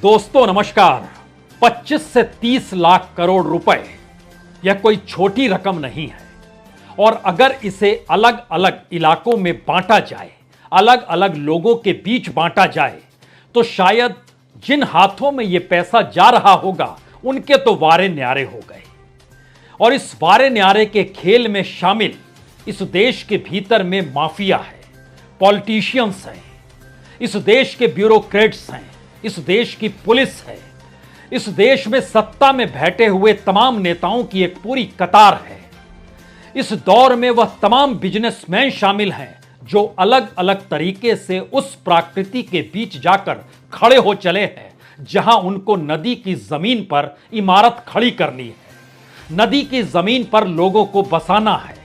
दोस्तों नमस्कार। 25 से 30 लाख करोड़ रुपए यह कोई छोटी रकम नहीं है और अगर इसे अलग अलग इलाकों में बांटा जाए, अलग अलग लोगों के बीच बांटा जाए तो शायद जिन हाथों में यह पैसा जा रहा होगा उनके तो वारे न्यारे हो गए। और इस वारे न्यारे के खेल में शामिल इस देश के भीतर में माफिया है, पॉलिटिशियंस हैं, इस देश के ब्यूरोक्रेट्स हैं, इस देश की पुलिस है, इस देश में सत्ता में बैठे हुए तमाम नेताओं की एक पूरी कतार है। इस दौर में वह तमाम बिजनेसमैन शामिल हैं जो अलग अलग तरीके से उस प्रकृति के बीच जाकर खड़े हो चले हैं जहां उनको नदी की जमीन पर इमारत खड़ी करनी है, नदी की जमीन पर लोगों को बसाना है।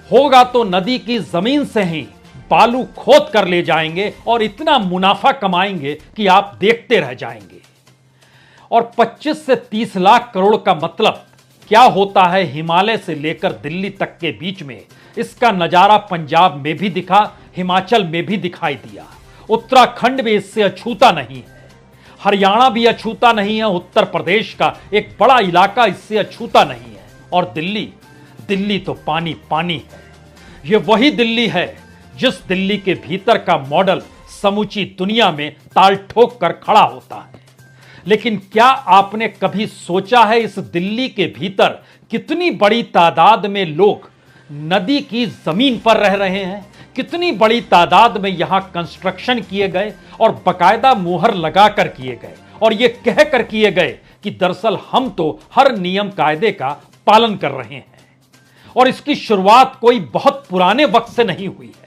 होगा तो नदी की जमीन से ही बालू खोद कर ले जाएंगे और इतना मुनाफा कमाएंगे कि आप देखते रह जाएंगे। और 25 से 30 लाख करोड़ का मतलब क्या होता है हिमालय से लेकर दिल्ली तक के बीच में, इसका नजारा पंजाब में भी दिखा, हिमाचल में भी दिखाई दिया, उत्तराखंड में इससे अछूता नहीं है, हरियाणा भी अछूता नहीं है, उत्तर प्रदेश का एक बड़ा इलाका इससे अछूता नहीं है। और दिल्ली तो पानी पानी है। यह वही दिल्ली है जिस दिल्ली के भीतर का मॉडल समूची दुनिया में ताल ठोक कर खड़ा होता है। लेकिन क्या आपने कभी सोचा है इस दिल्ली के भीतर कितनी बड़ी तादाद में लोग नदी की जमीन पर रह रहे हैं, कितनी बड़ी तादाद में यहां कंस्ट्रक्शन किए गए और बकायदा मुहर लगाकर किए गए और यह कहकर किए गए कि दरअसल हम तो हर नियम कायदे का पालन कर रहे हैं। और इसकी शुरुआत कोई बहुत पुराने वक्त से नहीं हुई है।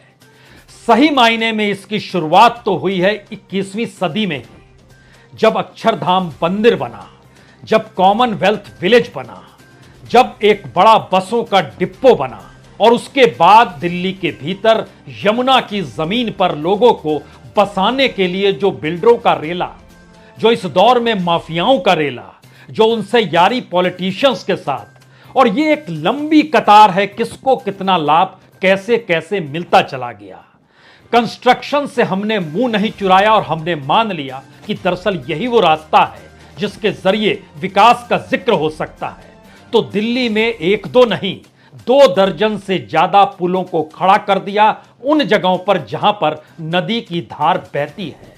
सही मायने में इसकी शुरुआत तो हुई है 21वीं सदी में ही, जब अक्षरधाम मंदिर बना, जब कॉमनवेल्थ विलेज बना, जब एक बड़ा बसों का डिपो बना और उसके बाद दिल्ली के भीतर यमुना की जमीन पर लोगों को बसाने के लिए जो बिल्डरों का रेला, जो इस दौर में माफियाओं का रेला, जो उनसे यारी पॉलिटिशियंस के साथ, और ये एक लंबी कतार है किसको कितना लाभ कैसे कैसे मिलता चला गया। कंस्ट्रक्शन से हमने मुंह नहीं चुराया और हमने मान लिया कि दरअसल यही वो रास्ता है जिसके जरिए विकास का जिक्र हो सकता है। तो दिल्ली में एक दो नहीं, 2 दर्जन से ज्यादा पुलों को खड़ा कर दिया उन जगहों पर जहां पर नदी की धार बहती है।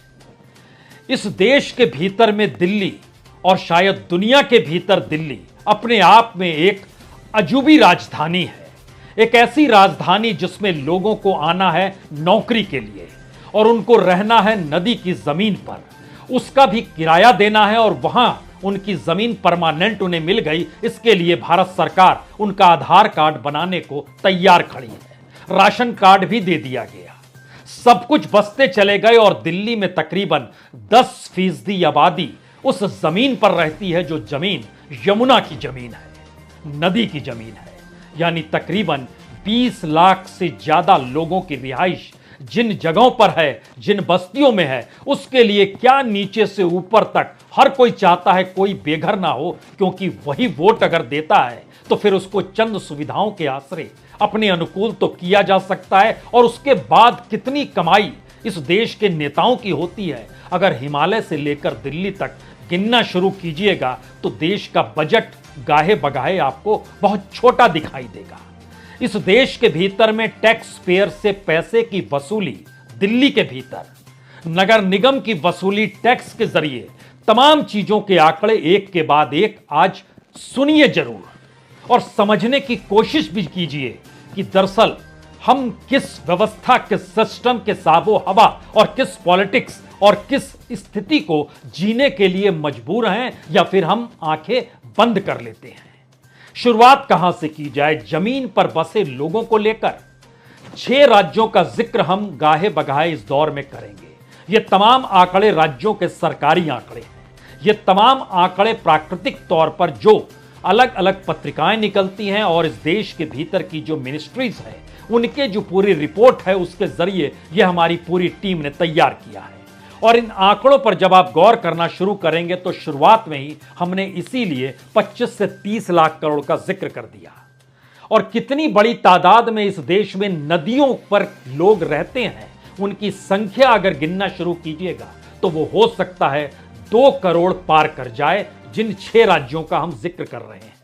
इस देश के भीतर में दिल्ली और शायद दुनिया के भीतर दिल्ली अपने आप में एक अजूबी राजधानी है, एक ऐसी राजधानी जिसमें लोगों को आना है नौकरी के लिए और उनको रहना है नदी की जमीन पर, उसका भी किराया देना है और वहां उनकी जमीन परमानेंट उन्हें मिल गई, इसके लिए भारत सरकार उनका आधार कार्ड बनाने को तैयार खड़ी है, राशन कार्ड भी दे दिया गया, सब कुछ बसते चले गए और दिल्ली में तकरीबन 10% आबादी उस जमीन पर रहती है जो जमीन यमुना की जमीन है, नदी की जमीन है। यानी तकरीबन 20 लाख से ज्यादा लोगों की रिहाइश जिन जगहों पर है, जिन बस्तियों में है, उसके लिए क्या नीचे से ऊपर तक हर कोई चाहता है कोई बेघर ना हो, क्योंकि वही वोट अगर देता है तो फिर उसको चंद सुविधाओं के आसरे अपने अनुकूल तो किया जा सकता है। और उसके बाद कितनी कमाई इस देश के नेताओं की होती है, अगर हिमालय से लेकर दिल्ली तक गिनना शुरू कीजिएगा तो देश का बजट गाहे बगाहे आपको बहुत छोटा दिखाई देगा। इस देश के भीतर में टैक्स पेयर से पैसे की वसूली, दिल्ली के भीतर नगर निगम की वसूली टैक्स के जरिए, तमाम चीजों के आंकड़े एक के बाद एक आज सुनिए जरूर और समझने की कोशिश भी कीजिए कि दरअसल हम किस व्यवस्था, किस सिस्टम के साबो हवा और किस पॉलिटिक्स और किस स्थिति को जीने के लिए मजबूर हैं या फिर हम आंखें बंद कर लेते हैं। शुरुआत कहां से की जाए? जमीन पर बसे लोगों को लेकर 6 राज्यों का जिक्र हम गाहे बगाहे इस दौर में करेंगे। ये तमाम आंकड़े राज्यों के सरकारी आंकड़े हैं। ये तमाम आंकड़े प्राकृतिक तौर पर जो अलग अलग पत्रिकाएं निकलती हैं और इस देश के भीतर की जो मिनिस्ट्रीज है उनके जो पूरी रिपोर्ट है उसके जरिए यह हमारी पूरी टीम ने तैयार किया है। और इन आंकड़ों पर जब आप गौर करना शुरू करेंगे तो शुरुआत में ही हमने इसीलिए 25 से 30 लाख करोड़ का जिक्र कर दिया। और कितनी बड़ी तादाद में इस देश में नदियों पर लोग रहते हैं, उनकी संख्या अगर गिनना शुरू कीजिएगा तो वो हो सकता है 2 करोड़ पार कर जाए, जिन 6 राज्यों का हम जिक्र कर रहे हैं।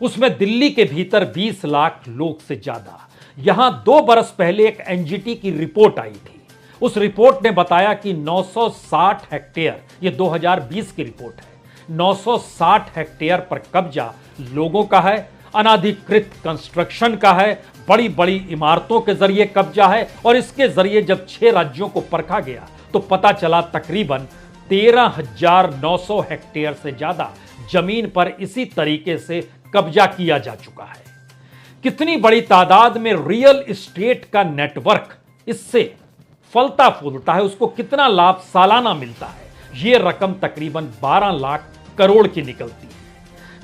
उसमें दिल्ली के भीतर 20 लाख लोग से ज्यादा। यहां 2 बरस पहले एक एनजीटी की रिपोर्ट आई थी। उस रिपोर्ट ने बताया कि 960 हेक्टेयर, यह 2020 की रिपोर्ट है, 960 हेक्टेयर पर कब्जा लोगों का है, अनाधिकृत कंस्ट्रक्शन का है, बड़ी बड़ी इमारतों के जरिए कब्जा है। और इसके जरिए जब 6 राज्यों को परखा गया तो पता चला तकरीबन 13,900 हेक्टेयर से ज्यादा जमीन पर इसी तरीके से कब्जा किया जा चुका है। कितनी बड़ी तादाद में रियल एस्टेट का नेटवर्क इससे फलता फूलता है, उसको कितना लाभ सालाना मिलता है, यह रकम तकरीबन 12 लाख करोड़ की निकलती है।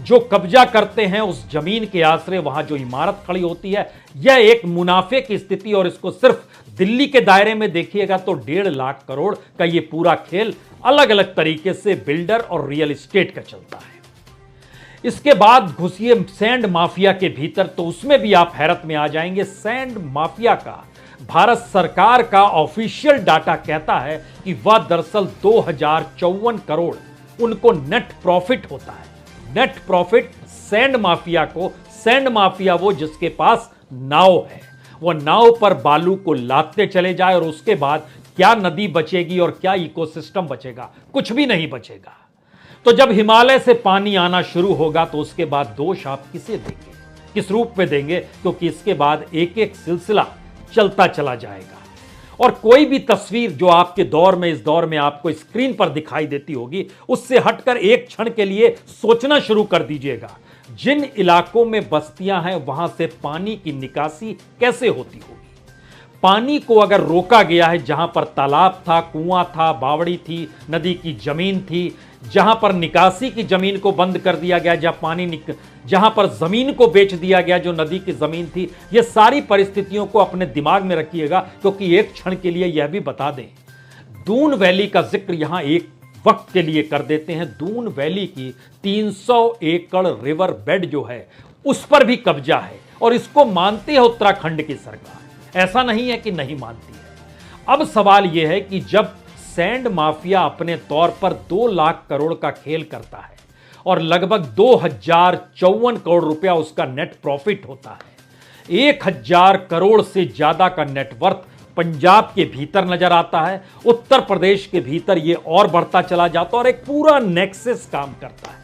जो कब्जा करते हैं उस जमीन के आश्रय वहां जो इमारत खड़ी होती है, यह एक मुनाफे की स्थिति। और इसको सिर्फ दिल्ली के दायरे में देखिएगा तो 1.5 लाख करोड़ का यह पूरा खेल अलग अलग तरीके से बिल्डर और रियल एस्टेट का चलता है। इसके बाद घुसिए सैंड माफिया के भीतर, तो उसमें भी आप हैरत में आ जाएंगे। सैंड माफिया का भारत सरकार का ऑफिशियल डाटा कहता है कि वह दरअसल 2054 करोड़ उनको नेट प्रॉफिट होता है। नेट प्रॉफिट सैंड माफिया को, सैंड माफिया वो जिसके पास नाव है, वो नाव पर बालू को लादते चले जाए और उसके बाद क्या नदी बचेगी और क्या इकोसिस्टम बचेगा, कुछ भी नहीं बचेगा। तो जब हिमालय से पानी आना शुरू होगा तो उसके बाद दोष आप किसे देंगे, किस रूप में देंगे, क्योंकि इसके बाद एक एक सिलसिला चलता चला जाएगा। और कोई भी तस्वीर जो आपके दौर में, इस दौर में आपको स्क्रीन पर दिखाई देती होगी, उससे हटकर एक क्षण के लिए सोचना शुरू कर दीजिएगा, जिन इलाकों में बस्तियां हैं वहां से पानी की निकासी कैसे होती होगी। पानी को अगर रोका गया है, जहां पर तालाब था, कुआं था, बावड़ी थी, नदी की जमीन थी, जहां पर निकासी की जमीन को बंद कर दिया गया, जहां पर जमीन को बेच दिया गया जो नदी की जमीन थी, ये सारी परिस्थितियों को अपने दिमाग में रखिएगा। क्योंकि एक क्षण के लिए यह भी बता दें, दून वैली का जिक्र यहां एक वक्त के लिए कर देते हैं। दून वैली की 300 एकड़ रिवर बेड जो है उस पर भी कब्जा है और इसको मानती है उत्तराखंड की सरकार, ऐसा नहीं है कि नहीं मानती है। अब सवाल यह है कि जब सैंड माफिया अपने तौर पर 2 लाख करोड़ का खेल करता है और लगभग 2054 करोड़ रुपया उसका नेट प्रॉफिट होता है, 1000 करोड़ से ज्यादा का नेटवर्थ पंजाब के भीतर नजर आता है, उत्तर प्रदेश के भीतर यह और बढ़ता चला जाता है और एक पूरा नेक्सस काम करता है।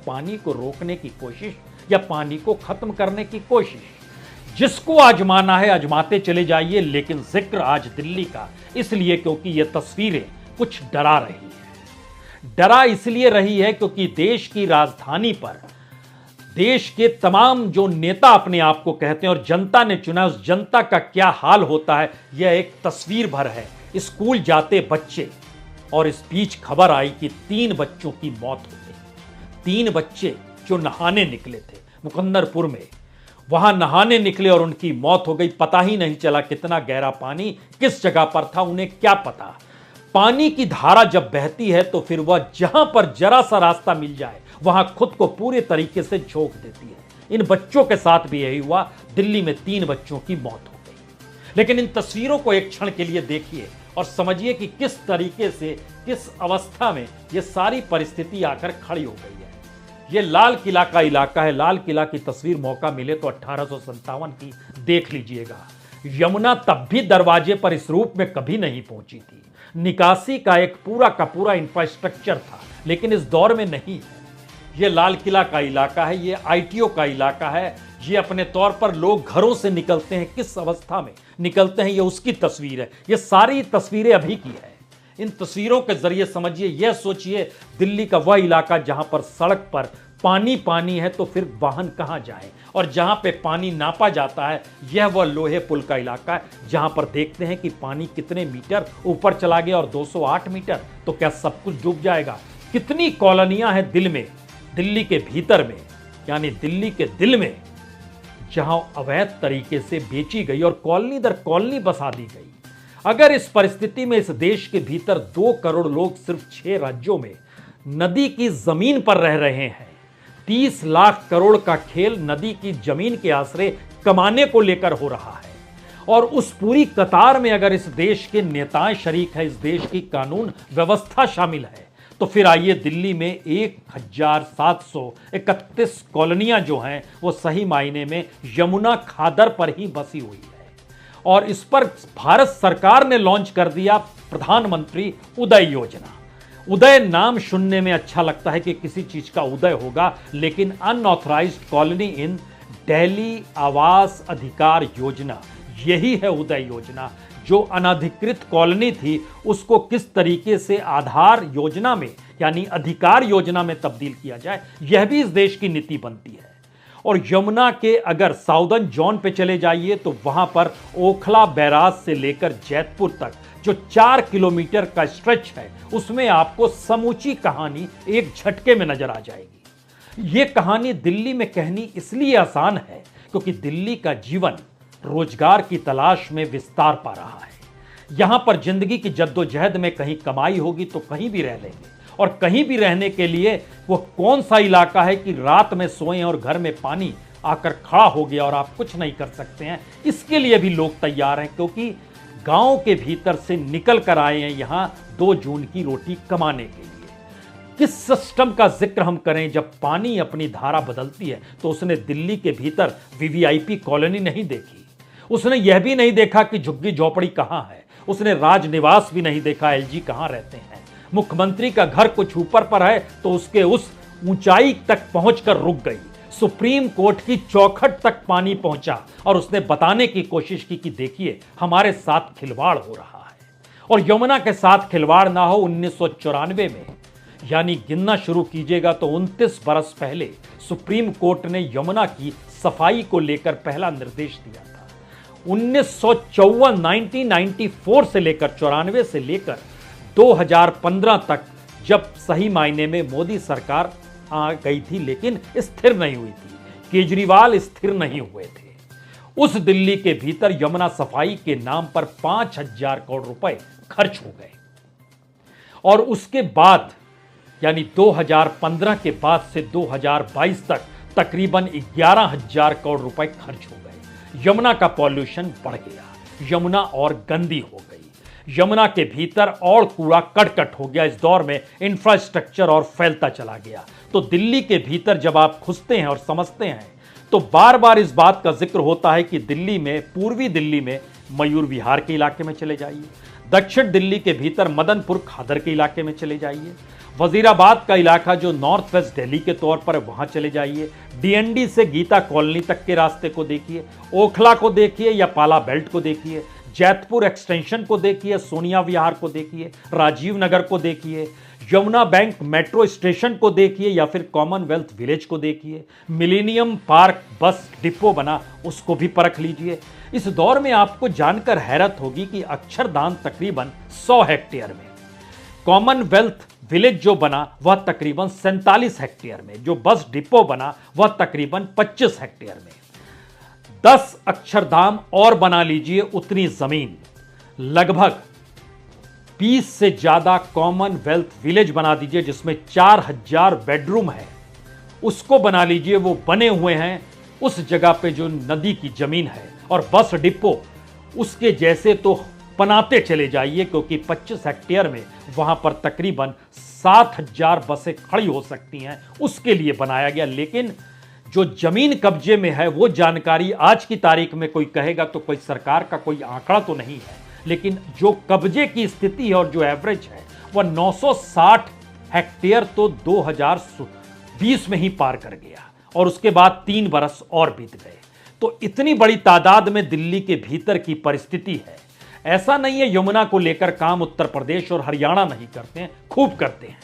पानी को रोकने की कोशिश या पानी को खत्म करने की कोशिश, जिसको आजमाना है आजमाते चले जाइए। लेकिन जिक्र आज दिल्ली का इसलिए क्योंकि यह तस्वीरें कुछ डरा रही है। डरा इसलिए रही है क्योंकि देश की राजधानी पर देश के तमाम जो नेता अपने आप को कहते हैं और जनता ने चुना, उस जनता का क्या हाल होता है, यह एक तस्वीर भर है। स्कूल जाते बच्चे, और इस बीच खबर आई कि 3 बच्चों की मौत हो गई। 3 बच्चे जो नहाने निकले थे मुकंदरपुर में, वहां नहाने निकले और उनकी मौत हो गई। पता ही नहीं चला कितना गहरा पानी किस जगह पर था, उन्हें क्या पता। पानी की धारा जब बहती है तो फिर वह जहां पर जरा सा रास्ता मिल जाए वहां खुद को पूरे तरीके से झोंक देती है। इन बच्चों के साथ भी यही हुआ। दिल्ली में 3 बच्चों की मौत हो गई। लेकिन इन तस्वीरों को एक क्षण के लिए देखिए और समझिए कि किस तरीके से, किस अवस्था में यह सारी परिस्थिति आकर खड़ी हो गई है। यह लाल किला का इलाका है। लाल किला की तस्वीर मौका मिले तो 1857 की देख लीजिएगा। यमुना तब भी दरवाजे पर इस रूप में कभी नहीं पहुंची थी। निकासी का एक पूरा का पूरा इंफ्रास्ट्रक्चर था, लेकिन इस दौर में नहीं है। यह लाल किला का इलाका है, यह आईटीओ का इलाका है। ये अपने तौर पर लोग घरों से निकलते हैं, किस अवस्था में निकलते हैं, यह उसकी तस्वीर है। यह सारी तस्वीरें अभी की है। इन तस्वीरों के जरिए समझिए, यह सोचिए, दिल्ली का वह इलाका जहां पर सड़क पर पानी पानी है तो फिर वाहन कहां जाए, और जहां पे पानी नापा जाता है यह वह लोहे पुल का इलाका है जहां पर देखते हैं कि पानी कितने मीटर ऊपर चला गया, और 208 मीटर तो क्या सब कुछ डूब जाएगा। कितनी कॉलोनियां हैं दिल में, दिल्ली के भीतर में, यानी दिल्ली के दिल में, जहां अवैध तरीके से बेची गई और कॉलोनी दर कॉलोनी बसा दी गई। अगर इस परिस्थिति में इस देश के भीतर 2 करोड़ लोग सिर्फ 6 राज्यों में नदी की जमीन पर रह रहे हैं, 30 लाख करोड़ का खेल नदी की जमीन के आश्रय कमाने को लेकर हो रहा है, और उस पूरी कतार में अगर इस देश के नेताएं शरीक है, इस देश की कानून व्यवस्था शामिल है, तो फिर आइए दिल्ली में 1731 कॉलोनियां जो हैं वो सही मायने में यमुना खादर पर ही बसी हुई है। और इस पर भारत सरकार ने लॉन्च कर दिया प्रधानमंत्री उदय योजना। उदय नाम सुनने में अच्छा लगता है कि किसी चीज का उदय होगा, लेकिन अनऑथराइज्ड कॉलोनी इन दिल्ली आवास अधिकार योजना, यही है उदय योजना। जो अनधिकृत कॉलोनी थी उसको किस तरीके से आधार योजना में यानी अधिकार योजना में तब्दील किया जाए, यह भी इस देश की नीति बनती है। और यमुना के अगर साउदर्न जोन पे चले जाइए तो वहां पर ओखला बैराज से लेकर जैतपुर तक जो 4 किलोमीटर का स्ट्रेच है, उसमें आपको समूची कहानी एक झटके में नजर आ जाएगी। यह कहानी दिल्ली में कहनी इसलिए आसान है क्योंकि दिल्ली का जीवन रोजगार की तलाश में विस्तार पा रहा है। यहां पर जिंदगी की जद्दोजहद में कहीं कमाई होगी तो कहीं भी रह लेंगे, और कहीं भी रहने के लिए वो कौन सा इलाका है कि रात में सोएं और घर में पानी आकर खड़ा हो गया और आप कुछ नहीं कर सकते हैं, इसके लिए भी लोग तैयार हैं, क्योंकि गांव के भीतर से निकल कर आए हैं यहां 2 जून की रोटी कमाने के लिए। किस सिस्टम का जिक्र हम करें, जब पानी अपनी धारा बदलती है तो उसने दिल्ली के भीतर वीवीआईपी कॉलोनी नहीं देखी, उसने यह भी नहीं देखा कि झुग्गी झोपड़ी कहां है, उसने राजनिवास भी नहीं देखा एलजी कहां रहते हैं। मुख्यमंत्री का घर कुछ ऊपर पर है तो उसके उस ऊंचाई तक पहुंचकर रुक गई। सुप्रीम कोर्ट की चौखट तक पानी पहुंचा और उसने बताने की कोशिश की कि देखिए हमारे साथ खिलवाड़ हो रहा है। और यमुना के साथ खिलवाड़ ना हो 1994 में, यानी गिनना शुरू कीजिएगा तो 29 बरस पहले सुप्रीम कोर्ट ने यमुना की सफाई को लेकर पहला निर्देश दिया था। 1994 से लेकर 94 से लेकर 2015 तक, जब सही मायने में मोदी सरकार आ गई थी लेकिन स्थिर नहीं हुई थी, केजरीवाल स्थिर नहीं हुए थे, उस दिल्ली के भीतर यमुना सफाई के नाम पर 5000 करोड़ रुपए खर्च हो गए। और उसके बाद यानी 2015 के बाद से 2022 तक तकरीबन 11000 करोड़ रुपए खर्च हो गए। यमुना का पॉल्यूशन बढ़ गया, यमुना और गंदी हो गई, यमुना के भीतर और कूड़ा कटकट हो गया। इस दौर में इंफ्रास्ट्रक्चर और फैलता चला गया। तो दिल्ली के भीतर जब आप घुसते हैं और समझते हैं तो बार बार इस बात का जिक्र होता है कि दिल्ली में, पूर्वी दिल्ली में मयूर विहार के इलाके में चले जाइए, दक्षिण दिल्ली के भीतर मदनपुर खादर के इलाके में चले जाइए, वजीराबाद का इलाका जो नॉर्थ वेस्ट दिल्ली के तौर पर वहां चले जाइए, डीएनडी से गीता कॉलोनी तक के रास्ते को देखिए, ओखला को देखिए या पाला बेल्ट को देखिए, जैतपुर एक्सटेंशन को देखिए, सोनिया विहार को देखिए, राजीव नगर को देखिए, यमुना बैंक मेट्रो स्टेशन को देखिए या फिर कॉमनवेल्थ विलेज को देखिए, मिलेनियम पार्क बस डिपो बना उसको भी परख लीजिए। इस दौर में आपको जानकर हैरत होगी कि अक्षरधाम तकरीबन 100 हेक्टेयर में, कॉमनवेल्थ विलेज जो बना वह तकरीबन 47 हेक्टेयर में, जो बस डिपो बना वह तकरीबन 25 हेक्टेयर में। 10 अक्षरधाम और बना लीजिए उतनी जमीन, लगभग 20 से ज्यादा कॉमनवेल्थ विलेज बना दीजिए जिसमें 4000 बेडरूम है, उसको बना लीजिए। वो बने हुए हैं उस जगह पे जो नदी की जमीन है, और बस डिपो उसके जैसे तो बनाते चले जाइए, क्योंकि 25 हेक्टेयर में वहां पर तकरीबन 7000 बसें खड़ी हो सकती हैं, उसके लिए बनाया गया। लेकिन जो जमीन कब्जे में है वो जानकारी आज की तारीख में कोई कहेगा तो कोई सरकार का कोई आंकड़ा तो नहीं है, लेकिन जो कब्जे की स्थिति है और जो एवरेज है वह 960 हेक्टेयर तो 2020 में ही पार कर गया, और उसके बाद 3 बरस और बीत गए। तो इतनी बड़ी तादाद में दिल्ली के भीतर की परिस्थिति है। ऐसा नहीं है यमुना को लेकर काम उत्तर प्रदेश और हरियाणा नहीं करते हैं, खूब करते हैं।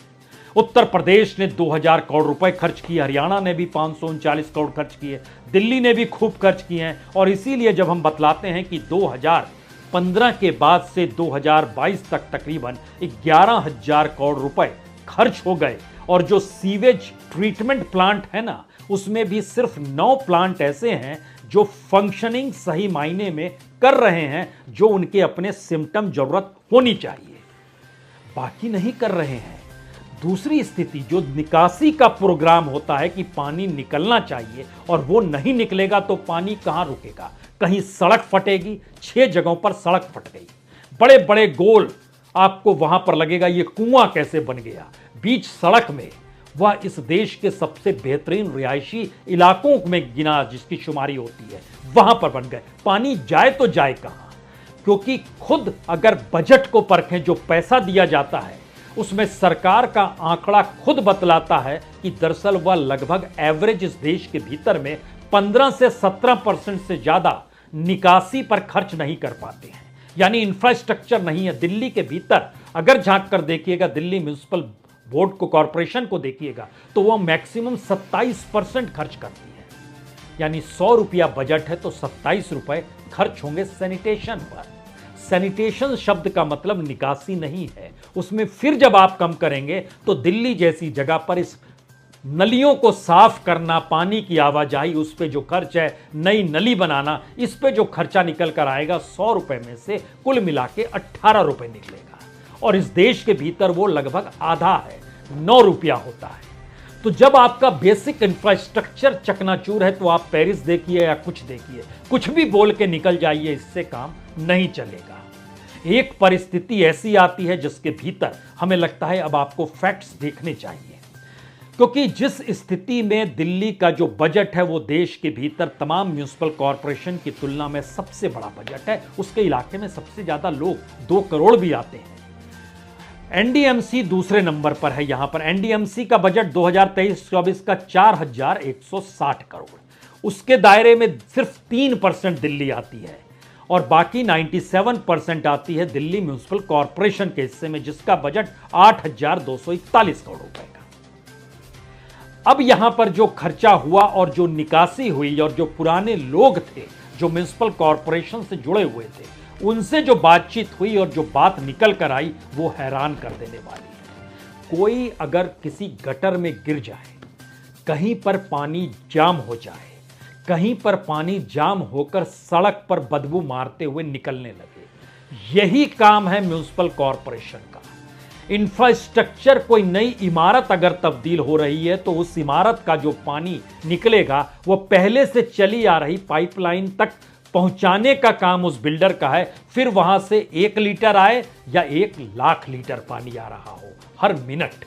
उत्तर प्रदेश ने 2000 करोड़ रुपए खर्च किए, हरियाणा ने भी 539 करोड़ खर्च किए, दिल्ली ने भी खूब खर्च किए हैं। और इसीलिए जब हम बतलाते हैं कि 2015 के बाद से 2022 तक तकरीबन 11000 करोड़ रुपए खर्च हो गए, और जो सीवेज ट्रीटमेंट प्लांट है ना, उसमें भी सिर्फ 9 प्लांट ऐसे हैं जो फंक्शनिंग सही मायने में कर रहे हैं, जो उनके अपने सिम्टम जरूरत होनी चाहिए, बाकी नहीं कर रहे हैं। दूसरी स्थिति जो निकासी का प्रोग्राम होता है कि पानी निकलना चाहिए और वो नहीं निकलेगा तो पानी कहां रुकेगा, कहीं सड़क फटेगी। 6 जगहों पर सड़क फट गई, बड़े बड़े गोल आपको वहां पर लगेगा ये कुआं कैसे बन गया। बीच सड़क में, वह इस देश के सबसे बेहतरीन रिहायशी इलाकों में गिना जिसकी शुमारी होती है, वहां पर बन गए। पानी जाए तो जाए कहां? क्योंकि खुद अगर बजट को परखें, जो पैसा दिया जाता है उसमें सरकार का आंकड़ा खुद बतलाता है कि दरअसल वह लगभग एवरेज इस देश के भीतर में 15 से 17% से ज्यादा निकासी पर खर्च नहीं कर पाते हैं। यानी इंफ्रास्ट्रक्चर नहीं है दिल्ली के भीतर। अगर झांक कर देखिएगा दिल्ली म्युनिसिपल बोर्ड को, कॉरपोरेशन को देखिएगा, तो वह मैक्सिमम 27% खर्च करती है। यानी 100 रुपया बजट है तो 27 रुपए खर्च होंगे सैनिटेशन पर। सैनिटेशन शब्द का मतलब निकासी नहीं है। उसमें फिर जब आप कम करेंगे तो दिल्ली जैसी जगह पर इस नलियों को साफ करना, पानी की आवाजाही, उस पे जो खर्च है, नई नली बनाना, इस पे जो खर्चा निकल कर आएगा, 100 रुपए में से कुल मिला के 18 रुपए निकलेगा। और इस देश के भीतर वो लगभग आधा है, 9 रुपया होता है। तो जब आपका बेसिक इंफ्रास्ट्रक्चर चकनाचूर है तो आप पेरिस देखिए या कुछ देखिए, कुछ भी बोल के निकल जाइए, इससे काम नहीं चलेगा। एक परिस्थिति ऐसी आती है जिसके भीतर हमें लगता है अब आपको फैक्ट्स देखने चाहिए, क्योंकि जिस स्थिति में दिल्ली का जो बजट है वो देश के भीतर तमाम म्युनिसिपल कॉरपोरेशन की तुलना में सबसे बड़ा बजट है। उसके इलाके में सबसे ज्यादा लोग, 2 करोड़ भी आते हैं। एनडीएमसी दूसरे नंबर पर है। यहां पर एनडीएमसी का बजट 2023-24 का 4160 करोड़। उसके दायरे में सिर्फ 3% दिल्ली आती है और बाकी 97% आती है दिल्ली म्युनिसिपल कॉरपोरेशन के हिस्से में, जिसका बजट 8241 करोड़ रुपए का। अब यहां पर जो खर्चा हुआ और जो निकासी हुई और जो पुराने लोग थे जो म्युनिसिपल कॉरपोरेशन से जुड़े हुए थे, उनसे जो बातचीत हुई और जो बात निकल कर आई वो हैरान कर देने वाली है। कोई अगर किसी गटर में गिर जाए, कहीं पर पानी जाम हो जाए, कहीं पर पानी जाम होकर सड़क पर बदबू मारते हुए निकलने लगे, यही काम है म्युनिसिपल कॉरपोरेशन का। इंफ्रास्ट्रक्चर, कोई नई इमारत अगर तब्दील हो रही है तो उस इमारत का जो पानी निकलेगा वो पहले से चली आ रही पाइपलाइन तक पहुंचाने का काम उस बिल्डर का है। फिर वहां से 1 लीटर आए या 1 लाख लीटर पानी आ रहा हो हर मिनट,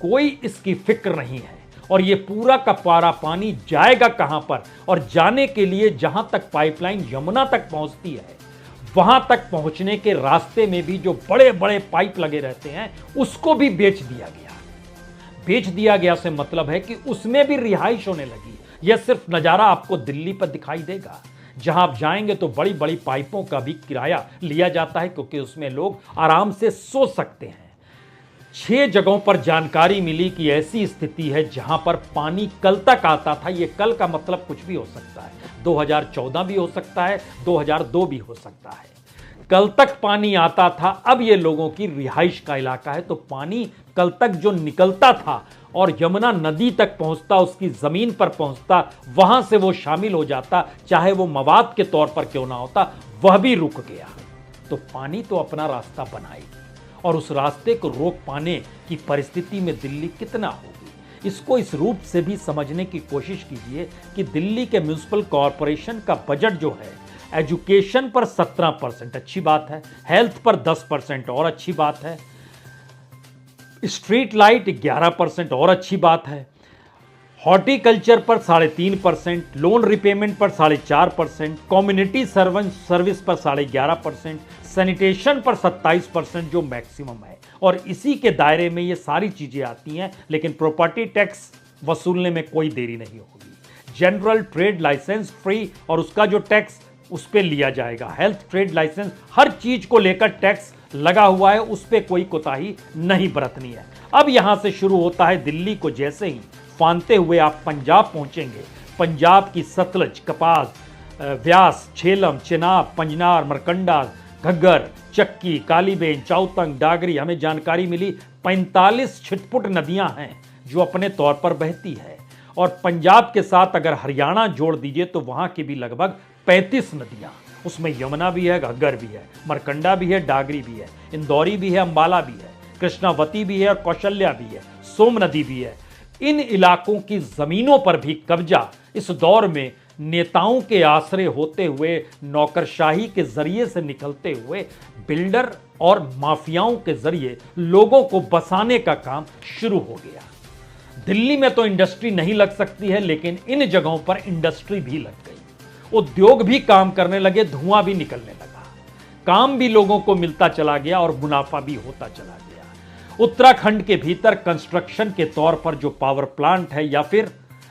कोई इसकी फिक्र नहीं है। और ये पूरा का पूरा पानी जाएगा कहां पर, और जाने के लिए जहां तक पाइपलाइन यमुना तक पहुंचती है, वहां तक पहुंचने के रास्ते में भी जो बड़े बड़े पाइप लगे रहते हैं उसको भी बेच दिया गया। बेच दिया गया से मतलब है कि उसमें भी रिहाइश होने लगी। यह सिर्फ नजारा आपको दिल्ली पर दिखाई देगा। जहां आप जाएंगे तो बड़ी बड़ी पाइपों का भी किराया लिया जाता है, क्योंकि उसमें लोग आराम से सो सकते हैं। 6 जगहों पर जानकारी मिली कि ऐसी स्थिति है जहां पर पानी कल तक आता था। यह कल का मतलब कुछ भी हो सकता है, 2014 भी हो सकता है, 2002 भी हो सकता है। कल तक पानी आता था। अब ये लोगों की रिहाइश का इलाका है, तो पानी कल तक जो निकलता था और यमुना नदी तक पहुंचता, उसकी जमीन पर पहुंचता, वहां से वो शामिल हो जाता, चाहे वो मवाद के तौर पर क्यों ना होता, वह भी रुक गया। तो पानी तो अपना रास्ता बनाएगी, और उस रास्ते को रोक पाने की परिस्थिति में दिल्ली कितना होगी, इसको इस रूप से भी समझने की कोशिश कीजिए कि दिल्ली के म्युनिसिपल कॉरपोरेशन का बजट जो है, एजुकेशन पर 17%, अच्छी बात है, हेल्थ पर 10% और अच्छी बात है, स्ट्रीट लाइट 11% और अच्छी बात है, हॉर्टिकल्चर पर 3.5%, लोन रिपेमेंट पर 4.5%, कम्युनिटी सर्विस पर 11.5%, सैनिटेशन पर 27% जो मैक्सिमम है। और इसी के दायरे में ये सारी चीजें आती हैं, लेकिन प्रॉपर्टी टैक्स वसूलने में कोई देरी नहीं होगी। जनरल ट्रेड लाइसेंस फ्री और उसका जो टैक्स उस पर लिया जाएगा। हेल्थ ट्रेड लाइसेंस, हर चीज को लेकर टैक्स लगा हुआ है, उस पर कोई कोताही नहीं बरतनी है। अब यहां से शुरू होता है दिल्ली को जैसे ही फांदते हुए आप पंजाब पहुंचेंगे, पंजाब की सतलज, कपास, व्यास, झेलम, चिनाब, पंजनार, मरकंडा, घग्गर, चक्की, कालीबेन, चौतंग, डागरी, हमें जानकारी मिली 45 छिटपुट नदियां हैं जो अपने तौर पर बहती है। और पंजाब के साथ अगर हरियाणा जोड़ दीजिए तो वहां की भी लगभग 35 नदियां, उसमें यमुना भी है, घग्गर भी है, मरकंडा भी है, डागरी भी है, इंदौरी भी है, अंबाला भी है, कृष्णावती भी है और कौशल्या भी है, सोम नदी भी है। इन इलाकों की जमीनों पर भी कब्जा इस दौर में नेताओं के आसरे होते हुए, नौकरशाही के जरिए से निकलते हुए बिल्डर और माफियाओं के जरिए लोगों को बसाने का काम शुरू हो गया। दिल्ली में तो इंडस्ट्री नहीं लग सकती है, लेकिन इन जगहों पर इंडस्ट्री भी लग गई, उद्योग भी काम करने लगे, धुआं भी निकलने लगा, काम भी लोगों को मिलता चला गया और मुनाफा भी होता चला गया। उत्तराखंड के भीतर कंस्ट्रक्शन के तौर पर जो पावर प्लांट है या फिर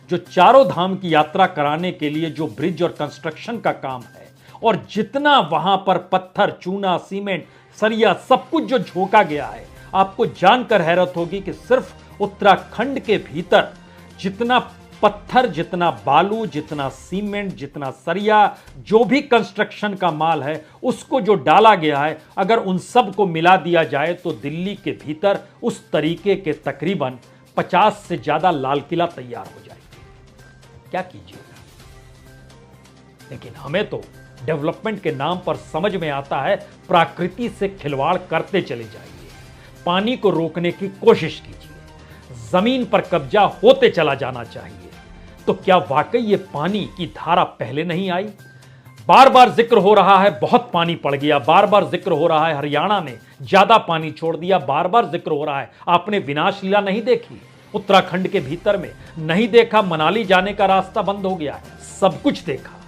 जो चारों धाम की यात्रा कराने के लिए जो ब्रिज और कंस्ट्रक्शन का काम है, और जितना वहां पर पत्थर, चूना, सीमेंट, सरिया सब कुछ जो झोंका गया है, आपको जानकर हैरत होगी कि सिर्फ उत्तराखंड के भीतर जितना पत्थर, जितना बालू, जितना सीमेंट, जितना सरिया, जो भी कंस्ट्रक्शन का माल है उसको जो डाला गया है, अगर उन सब को मिला दिया जाए तो दिल्ली के भीतर उस तरीके के तकरीबन 50 से ज्यादा लाल किला तैयार हो जाएंगे। क्या कीजिएगा? लेकिन हमें तो डेवलपमेंट के नाम पर समझ में आता है प्रकृति से खिलवाड़ करते चले जाइए, पानी को रोकने की कोशिश कीजिए, जमीन पर कब्जा होते चला जाना चाहिए। तो क्या वाकई ये पानी की धारा पहले नहीं आई? बार बार जिक्र हो रहा है बहुत पानी पड़ गया, बार बार जिक्र हो रहा है हरियाणा ने ज्यादा पानी छोड़ दिया, बार बार जिक्र हो रहा है। आपने विनाश लीला नहीं देखी उत्तराखंड के भीतर में? नहीं देखा? मनाली जाने का रास्ता बंद हो गया है, सब कुछ देखा।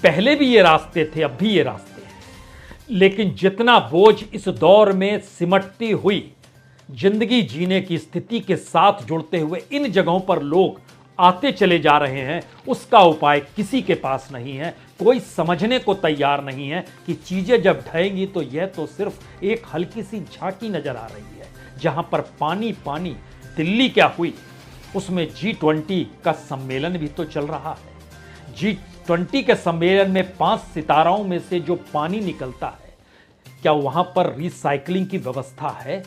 पहले भी ये रास्ते थे, अब भी ये रास्ते हैं, लेकिन जितना बोझ इस दौर में सिमटती हुई जिंदगी जीने की स्थिति के साथ जुड़ते हुए इन जगहों पर लोग आते चले जा रहे हैं, उसका उपाय किसी के पास नहीं है। कोई समझने को तैयार नहीं है कि चीजें जब ढहेंगी तो यह तो सिर्फ एक हल्की सी झांकी नजर आ रही है, जहां पर पानी पानी। दिल्ली क्या हुई? उसमें G20 का सम्मेलन भी तो चल रहा है। G20 के सम्मेलन में 5 सिताराओं में से जो पानी निकलता है, क्या वहां पर रिसाइकलिंग की व्यवस्था है?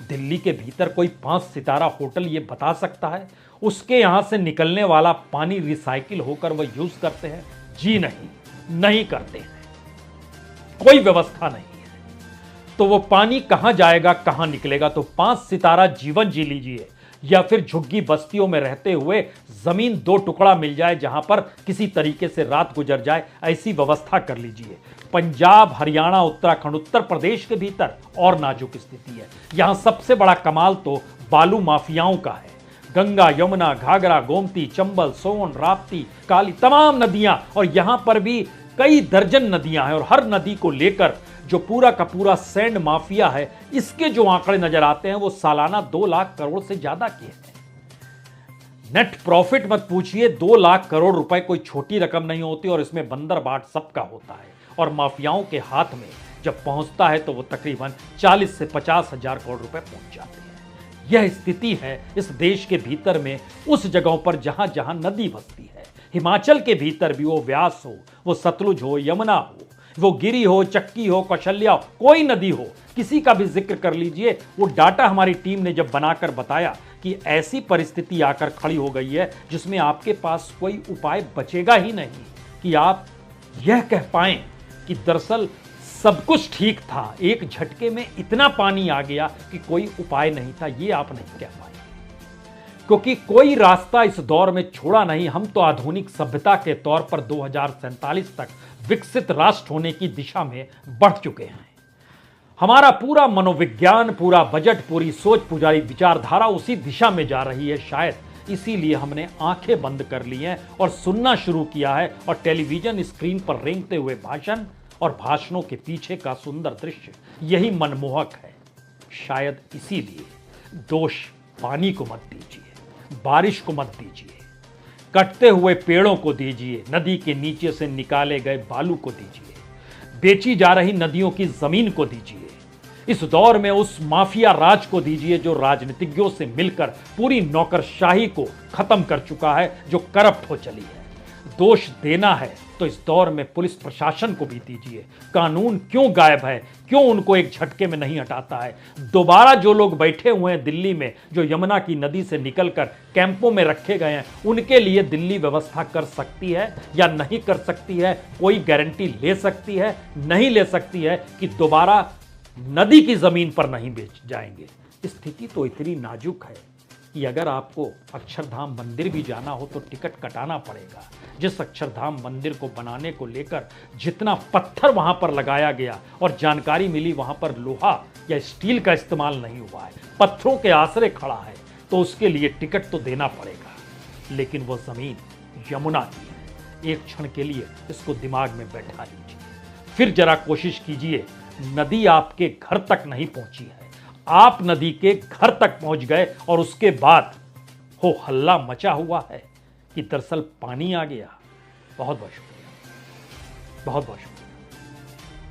दिल्ली के भीतर कोई 5 सितारा होटल ये बता सकता है उसके यहां से निकलने वाला पानी रिसाइकिल होकर वह यूज करते हैं? जी नहीं, नहीं करते हैं, कोई व्यवस्था नहीं है। तो वो पानी कहां जाएगा, कहां निकलेगा? तो 5 सितारा जीवन जी लीजिए, या फिर झुग्गी बस्तियों में रहते हुए जमीन 2 टुकड़ा मिल जाए जहां पर किसी तरीके से रात गुजर जाए, ऐसी व्यवस्था कर लीजिए। पंजाब, हरियाणा, उत्तराखंड, उत्तर प्रदेश के भीतर और नाजुक स्थिति है। यहां सबसे बड़ा कमाल तो बालू माफियाओं का है। गंगा, यमुना, घाघरा, गोमती, चंबल, सोन, राप्ती, काली, तमाम नदियां, और यहां पर भी कई दर्जन नदियां हैं, और हर नदी को लेकर जो पूरा का पूरा सैंड माफिया है, इसके जो आंकड़े नजर आते हैं वो सालाना 2 लाख करोड़ से ज्यादा के हैं। नेट प्रॉफिट मत पूछिए, 2 लाख करोड़ रुपए कोई छोटी रकम नहीं होती, और इसमें बंदर बाट सबका होता है। और माफियाओं के हाथ में जब पहुंचता है तो वो तकरीबन 40 से 50 हजार करोड़ रुपए पहुंच जाते हैं। यह स्थिति है इस देश के भीतर में उस जगहों पर जहां जहां नदी बसती है। हिमाचल के भीतर भी, वो व्यास हो, वो सतलुज हो, यमुना हो, वो गिरी हो, चक्की हो, कौशल्या हो, कोई नदी हो, किसी का भी जिक्र कर लीजिए। वो डाटा हमारी टीम ने जब बनाकर बताया कि ऐसी परिस्थिति आकर खड़ी हो गई है जिसमें आपके पास कोई उपाय बचेगा ही नहीं कि आप यह कह पाएं कि दरअसल सब कुछ ठीक था, एक झटके में इतना पानी आ गया कि कोई उपाय नहीं था, ये आप नहीं कह पाए, क्योंकि कोई रास्ता इस दौर में छोड़ा नहीं। हम तो आधुनिक सभ्यता के तौर पर 2047 तक विकसित राष्ट्र होने की दिशा में बढ़ चुके हैं। हमारा पूरा मनोविज्ञान, पूरा बजट, पूरी सोच, पुजारी विचारधारा उसी दिशा में जा रही है। शायद इसीलिए हमने आंखें बंद कर ली हैं और सुनना शुरू किया है, और टेलीविजन स्क्रीन पर रेंगते हुए भाषण और भाषणों के पीछे का सुंदर दृश्य यही मनमोहक है। शायद इसीलिए दोष पानी को मत दीजिए, बारिश को मत दीजिए, कटते हुए पेड़ों को दीजिए, नदी के नीचे से निकाले गए बालू को दीजिए, बेची जा रही नदियों की जमीन को दीजिए। इस दौर में उस माफिया राज को दीजिए जो राजनीतिज्ञों से मिलकर पूरी नौकरशाही को खत्म कर चुका है, जो करप्ट हो चली है। दोष देना है तो इस दौर में पुलिस प्रशासन को भी दीजिए। कानून क्यों गायब है, क्यों उनको एक झटके में नहीं हटाता है? दोबारा जो लोग बैठे हुए हैं दिल्ली में, जो यमुना की नदी से निकलकर कैंपों में रखे गए हैं, उनके लिए दिल्ली व्यवस्था कर सकती है या नहीं कर सकती है? कोई गारंटी ले सकती है? नहीं ले सकती है कि दोबारा नदी की जमीन पर नहीं बेच जाएंगे। स्थिति तो इतनी नाजुक है कि अगर आपको अक्षरधाम मंदिर भी जाना हो तो टिकट कटाना पड़ेगा। जिस अक्षरधाम मंदिर को बनाने को लेकर जितना पत्थर वहां पर लगाया गया और जानकारी मिली वहां पर लोहा या स्टील का इस्तेमाल नहीं हुआ है, पत्थरों के आसरे खड़ा है, तो उसके लिए टिकट तो देना पड़ेगा। लेकिन वो जमीन यमुना की है। एक क्षण के लिए इसको दिमाग में बैठा लीजिए, फिर जरा कोशिश कीजिए। नदी आपके घर तक नहीं पहुंची है, आप नदी के घर तक पहुंच गए और उसके बाद हो हल्ला मचा हुआ है कि दरअसल पानी आ गया। बहुत बहुत शुक्रिया, बहुत बहुत शुक्रिया।